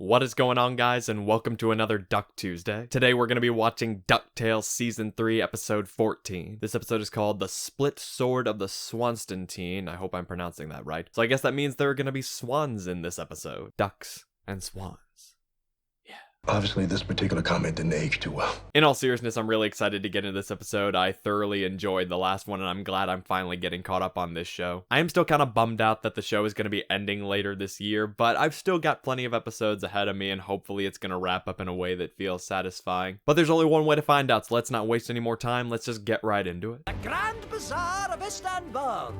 What is going on, guys, and welcome to another Duck Tuesday. Today we're going to be watching DuckTales Season 3, Episode 14. This episode is called The Split Sword of the Swanstantine. I hope I'm pronouncing that right. So I guess that means there are going to be swans in this episode. Ducks and swans. Obviously, this particular comment didn't age too well. In all seriousness, I'm really excited to get into this episode. I thoroughly enjoyed the last one, and I'm glad I'm finally getting caught up on this show. I am still kind of bummed out that the show is going to be ending later this year, but I've still got plenty of episodes ahead of me, and hopefully it's going to wrap up in a way that feels satisfying. But there's only one way to find out, so let's not waste any more time. Let's just get right into it. The Grand Bazaar of Istanbul.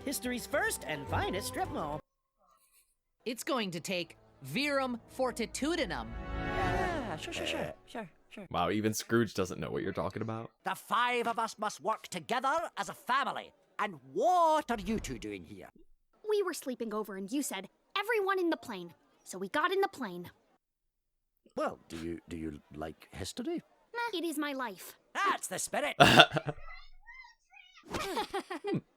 History's first and finest strip mall. It's going to take virum fortitudinum. Sure. Wow, even Scrooge doesn't know what you're talking about. The five of us must work together as a family. And what are you two doing here? We were sleeping over and you said, everyone in the plane. So we got in the plane. Well, do you like history? Nah, it is my life. That's the spirit. I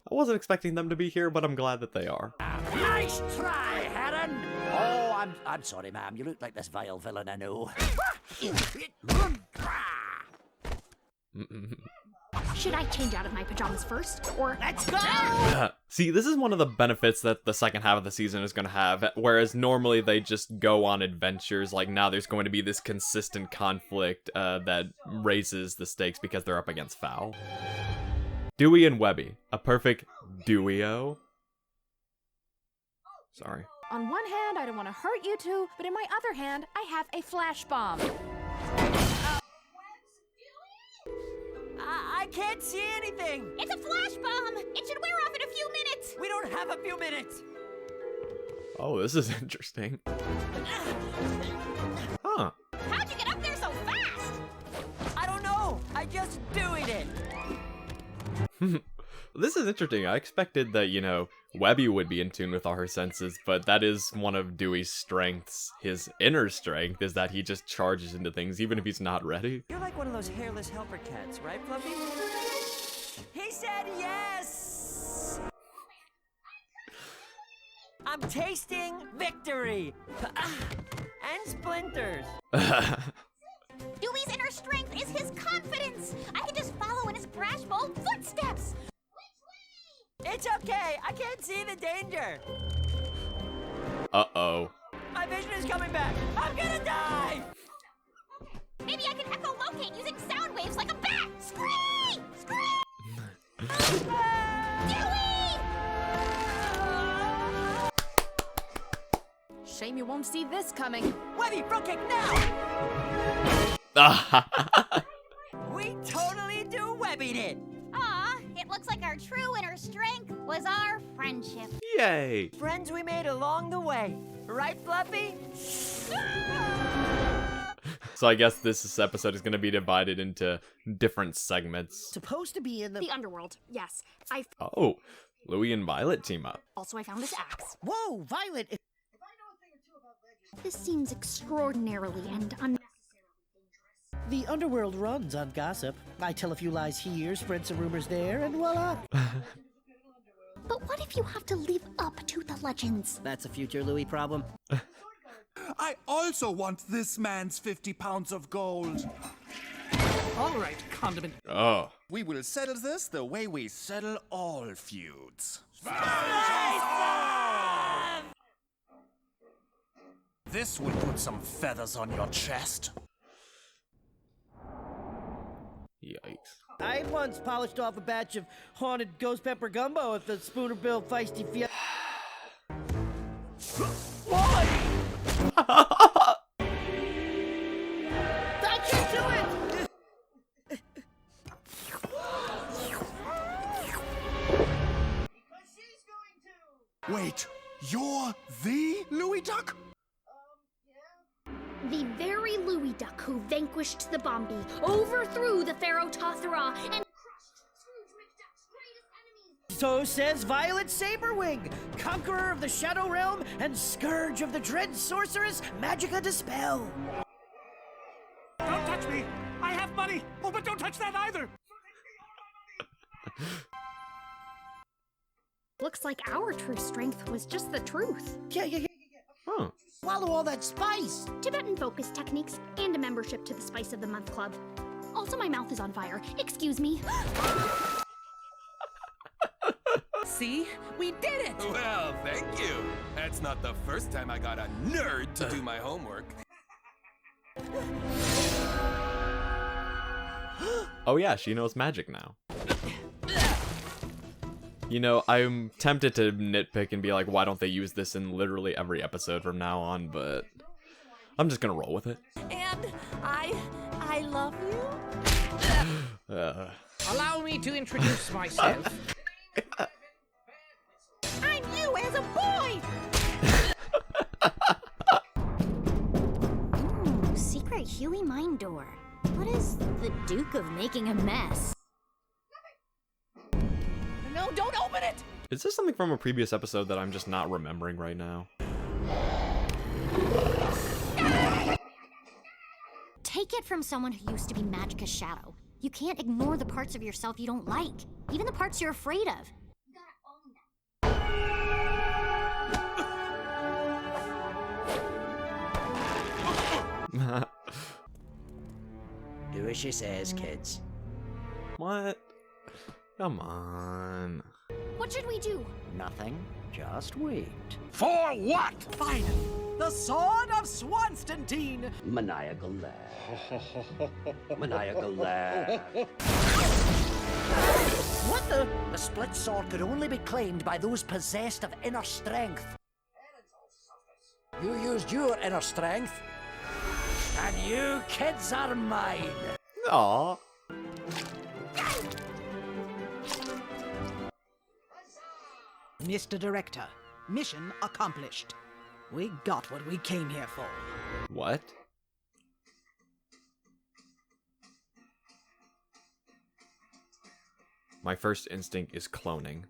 wasn't expecting them to be here, but I'm glad that they are. Nice try, Heron. Oh, I'm sorry, ma'am. You look like this vile villain I know. Should I change out of my pajamas first? Or Let's go! See, this is one of the benefits that the second half of the season is going to have, whereas normally they just go on adventures. Like, now there's going to be this consistent conflict that raises the stakes because they're up against Fowl. Dewey and Webby, a perfect duo. Sorry. On one hand, I don't want to hurt you two, but in my other hand, I have a flash bomb. I can't see anything. it's a flash bomb! It should wear off in a few minutes! We don't have a few minutes. Oh, this is interesting. Huh. How'd you get up there so fast? I don't know. I just doing it. This is interesting. I expected that, Webby would be in tune with all her senses, but that is one of Dewey's strengths. His inner strength is that he just charges into things even if he's not ready. You're like one of those hairless helper cats, right, Fluffy? He said yes! I'm tasting victory! And splinters! Dewey's inner strength is his confidence! I can just follow in his brash, bold footsteps! It's okay, I can't see the danger! Uh-oh. My vision is coming back! I'm gonna die! Maybe I can echolocate using sound waves like a bat! Scream! Scream! Dewey! Shame you won't see this coming. Webby, front kick now! We totally do Webbied it! Aw, it looks like our true inner strength was our friendship. Yay! Friends we made along the way. Right, Fluffy? So I guess this episode is going to be divided into different segments. Supposed to be in The underworld, yes. Oh, Louie and Violet team up. Also, I found this axe. Whoa, Violet! This seems extraordinarily and unnecessarily dangerous. The underworld runs on gossip. I tell a few lies here, spread some rumors there, and voila. But what if you have to live up to the legends? That's a future Louis problem. I also want this man's 50 pounds of gold. All right, condiment. Oh. We will settle this the way we settle all feuds. This will put some feathers on your chest. Yikes. I once polished off a batch of haunted ghost pepper gumbo at the Spoonerville Feisty Fiesta. That should do it! Wait, you're the Louis Duck? The very Louis Duck who vanquished the Bombi, overthrew the Pharaoh Tothra, and crushed Scrooge McDuck's greatest enemies. So says Violet Saberwing, conqueror of the Shadow Realm and scourge of the dread sorceress Magica Dispel. Don't touch me! I have money! Oh, but don't touch that either! Looks like our true strength was just the truth. Yeah. Huh. swallow all that spice. Tibetan focus techniques and a membership to the Spice of the Month Club. Also, my mouth is on fire. Excuse me. See? We did it! Well, thank you. That's not the first time I got a nerd to do my homework. Oh yeah, she knows magic now. You know, I'm tempted to nitpick and be like, why don't they use this in literally every episode from now on, but I'm just gonna roll with it. And I love you. Allow me to introduce myself. I'm you as a boy! Ooh, secret Huey mine door. What is the Duke of making a mess? No, don't open it! Is this something from a previous episode that I'm just not remembering right now? Take it from someone who used to be Magica's shadow. You can't ignore the parts of yourself you don't like, even the parts you're afraid of. Do as she says, kids. What? Come on. What should we do? Nothing. Just wait. For what? Finally, the Sword of Swanstantine! Maniacal laugh. Maniacal laugh. What the? The split sword could only be claimed by those possessed of inner strength. You used your inner strength, and you kids are mine. Aww. Mr. Director, mission accomplished. We got what we came here for. What? My first instinct is cloning.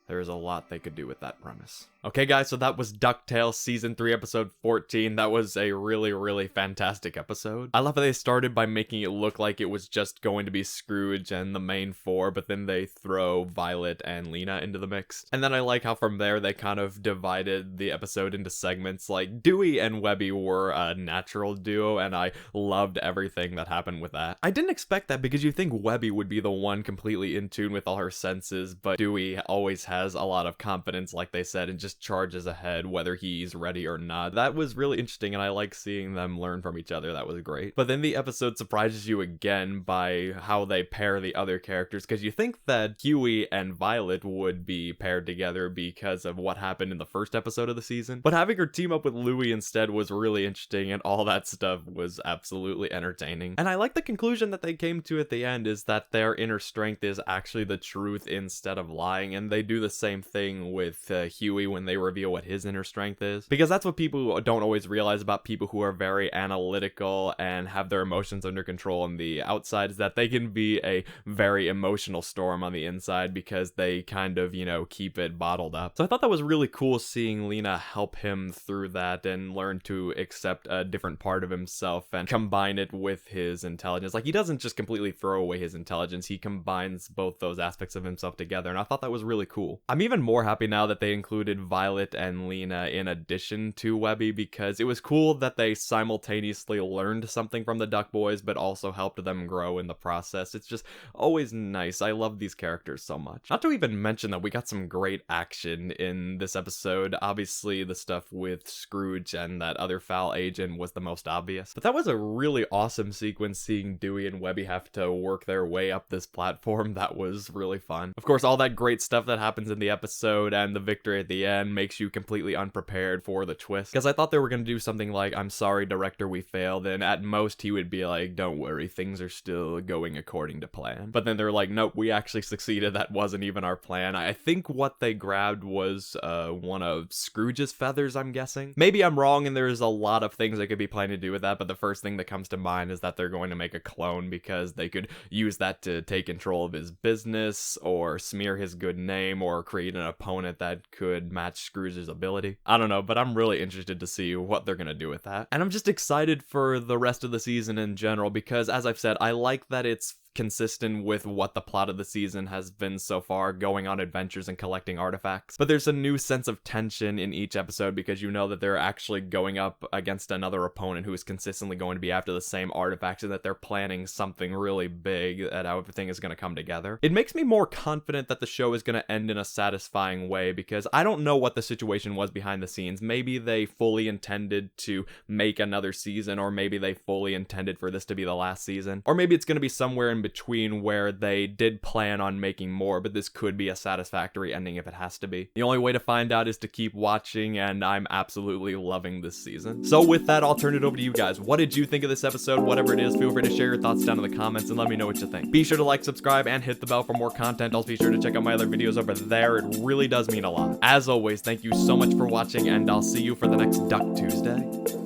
There is a lot they could do with that premise. Okay guys, so that was DuckTales Season 3 Episode 14. That was a really, really fantastic episode. I love how they started by making it look like it was just going to be Scrooge and the main four, but then they throw Violet and Lena into the mix. And then I like how from there they kind of divided the episode into segments. Like Dewey and Webby were a natural duo, and I loved everything that happened with that. I didn't expect that because you think Webby would be the one completely in tune with all her senses, but Dewey always has a lot of confidence, like they said, and just charges ahead whether he's ready or not. That was really interesting, and I like seeing them learn from each other. That was great. But then the episode surprises you again by how they pair the other characters, because you think that Huey and Violet would be paired together because of what happened in the first episode of the season. But having her team up with Louie instead was really interesting, and all that stuff was absolutely entertaining. And I like the conclusion that they came to at the end, is that their inner strength is actually the truth instead of lying, and they do the same thing with Huey when they reveal what his inner strength is, because that's what people don't always realize about people who are very analytical and have their emotions under control on the outside, is that they can be a very emotional storm on the inside because they kind of, you know, keep it bottled up. So I thought that was really cool seeing Lena help him through that and learn to accept a different part of himself and combine it with his intelligence. Like, he doesn't just completely throw away his intelligence, he combines both those aspects of himself together, and I thought that was really cool. I'm even more happy now that they included Violet and Lena in addition to Webby, because it was cool that they simultaneously learned something from the Duck Boys but also helped them grow in the process. It's just always nice. I love these characters so much. Not to even mention that we got some great action in this episode. Obviously the stuff with Scrooge and that other foul agent was the most obvious, but that was a really awesome sequence, seeing Dewey and Webby have to work their way up this platform. That was really fun. Of course, all that great stuff that happens in the episode and the victory at the end makes you completely unprepared for the twist, because I thought they were going to do something like, "I'm sorry director, we failed," and at most he would be like, "Don't worry, things are still going according to plan." But then they're like, "Nope, we actually succeeded. That wasn't even our plan." I think what they grabbed was one of Scrooge's feathers, I'm guessing. Maybe I'm wrong and there's a lot of things they could be planning to do with that, but the first thing that comes to mind is that they're going to make a clone, because they could use that to take control of his business or smear his good name or create an opponent that could match Scrooge's ability. I don't know, but I'm really interested to see what they're gonna do with that. And I'm just excited for the rest of the season in general, because as I've said, I like that it's consistent with what the plot of the season has been so far, going on adventures and collecting artifacts. But there's a new sense of tension in each episode because you know that they're actually going up against another opponent who is consistently going to be after the same artifacts, and that they're planning something really big, that how everything is going to come together. It makes me more confident that the show is going to end in a satisfying way, because I don't know what the situation was behind the scenes. Maybe they fully intended to make another season, or maybe they fully intended for this to be the last season, or maybe it's going to be somewhere in between where they did plan on making more, but this could be a satisfactory ending if it has to be. The only way to find out is to keep watching, and I'm absolutely loving this season. So with that, I'll turn it over to you guys. What did you think of this episode? Whatever it is, feel free to share your thoughts down in the comments and let me know what you think. Be sure to like, subscribe, and hit the bell for more content. Also be sure to check out my other videos over there. It really does mean a lot. As always, thank you so much for watching, and I'll see you for the next Duck Tuesday.